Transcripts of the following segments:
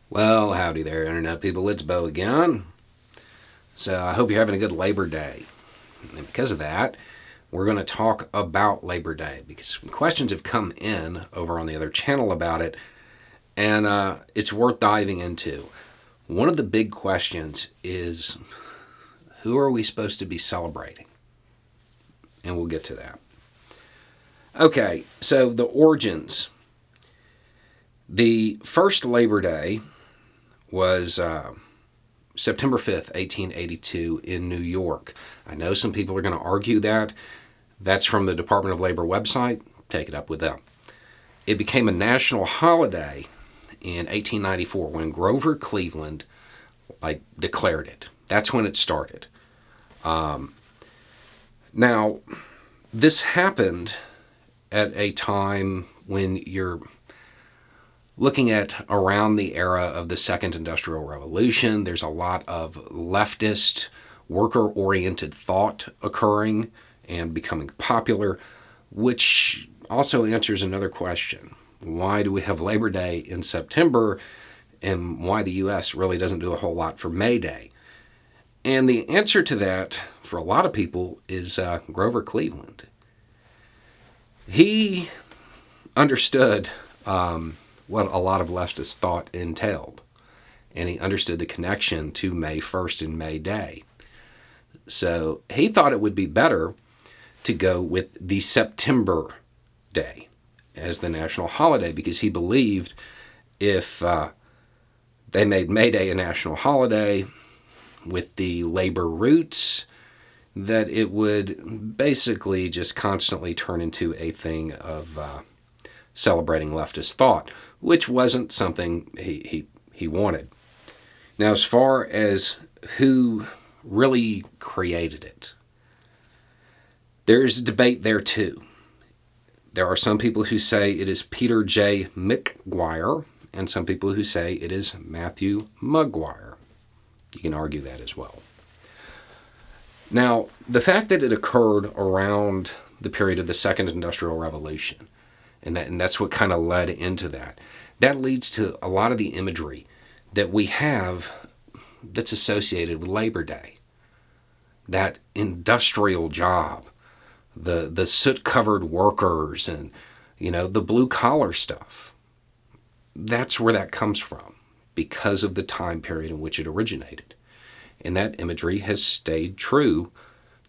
Well, howdy there, Internet people. It's Bo again. So I hope you're having a good Labor Day. And because of that, we're going to talk about Labor Day because questions have come in over on the other channel about it, and it's worth diving into. One of the big questions is, who are we supposed to be celebrating? And we'll get to that. Okay, so the origins. The first Labor Day was September 5th, 1882 in New York. I know some people are going to argue that. That's from the Department of Labor website. Take it up with them. It became a national holiday in 1894 when Grover Cleveland declared it. That's when it started. Now, this happened at a time when you're looking at around the era of the Second Industrial Revolution. There's a lot of leftist, worker-oriented thought occurring and becoming popular, which also answers another question. Why do we have Labor Day in September, and why the U.S. really doesn't do a whole lot for May Day? And the answer to that, for a lot of people, is Grover Cleveland. He understood what a lot of leftists thought entailed. And he understood the connection to May 1st and May Day. So he thought it would be better to go with the September Day as the national holiday because he believed if they made May Day a national holiday with the labor roots, that it would basically just constantly turn into a thing of celebrating leftist thought, which wasn't something he wanted. Now, as far as who really created it, there's debate there too. There are some people who say it is Peter J. McGuire, and some people who say it is Matthew Maguire. You can argue that as well. Now, the fact that it occurred around the period of the Second Industrial Revolution, and that's what kind of led into that. That leads to a lot of the imagery that we have that's associated with Labor Day. That industrial job, the soot-covered workers, and the blue-collar stuff. That's where that comes from because of the time period in which it originated. And that imagery has stayed true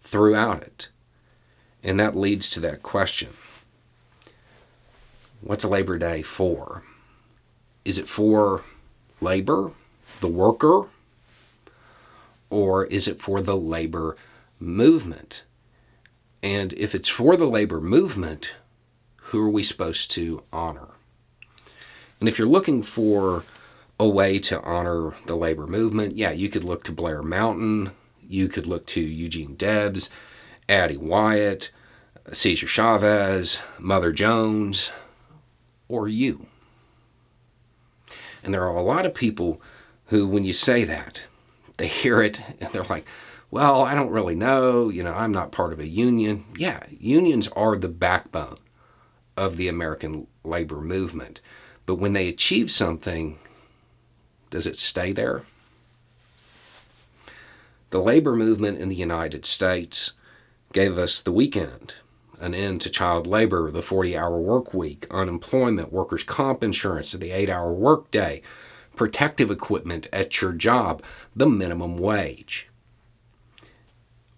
throughout it. And that leads to that question. What's a Labor Day for? Is it for labor, the worker, or is it for the labor movement? And if it's for the labor movement, who are we supposed to honor? And if you're looking for a way to honor the labor movement, yeah, you could look to Blair Mountain, you could look to Eugene Debs, Addie Wyatt, Cesar Chavez, Mother Jones, or you. And there are a lot of people who, when you say that, they hear it and they're like, well, I don't really know, I'm not part of a union. Yeah, unions are the backbone of the American labor movement. But when they achieve something, does it stay there? The labor movement in the United States gave us the weekend, an end to child labor, the 40-hour work week, unemployment, workers' comp insurance, the 8-hour work day, protective equipment at your job, the minimum wage.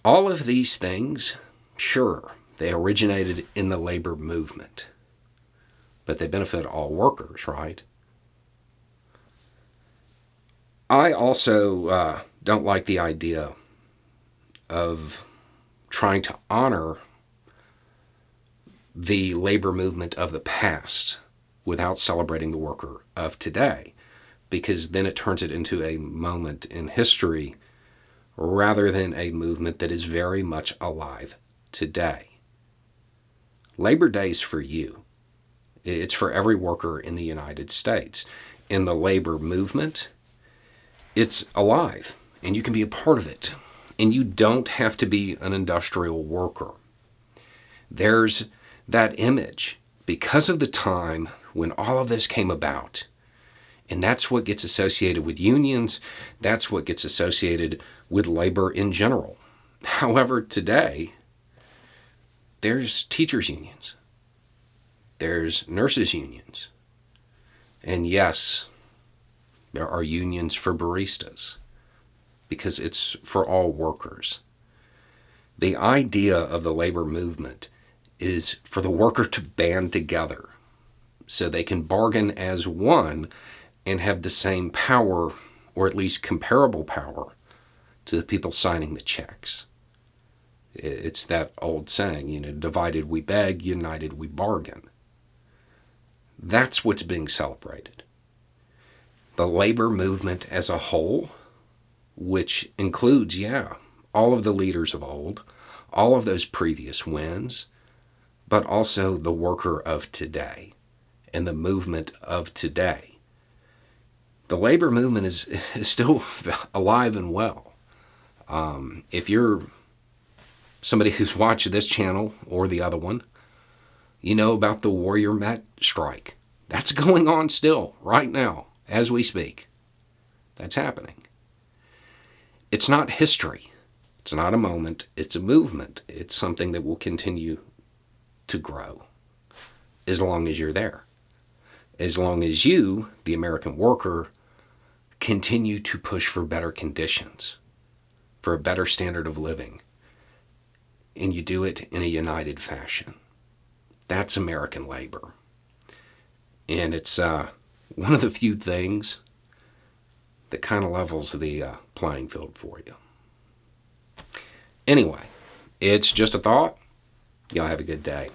All of these things, sure, they originated in the labor movement, but they benefit all workers, right? I also don't like the idea of trying to honor the labor movement of the past without celebrating the worker of today, because then it turns it into a moment in history rather than a movement that is very much alive today. Labor Day's for you. It's for every worker in the United States. In the labor movement, it's alive, and you can be a part of it. And you don't have to be an industrial worker. There's that image, because of the time when all of this came about, And that's what gets associated with unions. That's what gets associated with labor in general. However, today, there's teachers' unions. There's nurses' unions. And yes, there are unions for baristas because it's for all workers. The idea of the labor movement is for the worker to band together so they can bargain as one and have the same power, or at least comparable power, to the people signing the checks. It's that old saying, divided we beg, united we bargain. That's what's being celebrated. The labor movement as a whole, which includes, all of the leaders of old, all of those previous wins, but also the worker of today and the movement of today. The labor movement is still alive and well. If you're somebody who's watched this channel or the other one, you know about the Warrior Met strike. That's going on still, right now, as we speak. That's happening. It's not history. It's not a moment. It's a movement. It's something that will continue to grow as long as you're there. As long as you, the American worker, continue to push for better conditions, for a better standard of living, and you do it in a united fashion. That's American labor. And it's one of the few things that kind of levels the playing field for you. Anyway, it's just a thought. Y'all have a good day.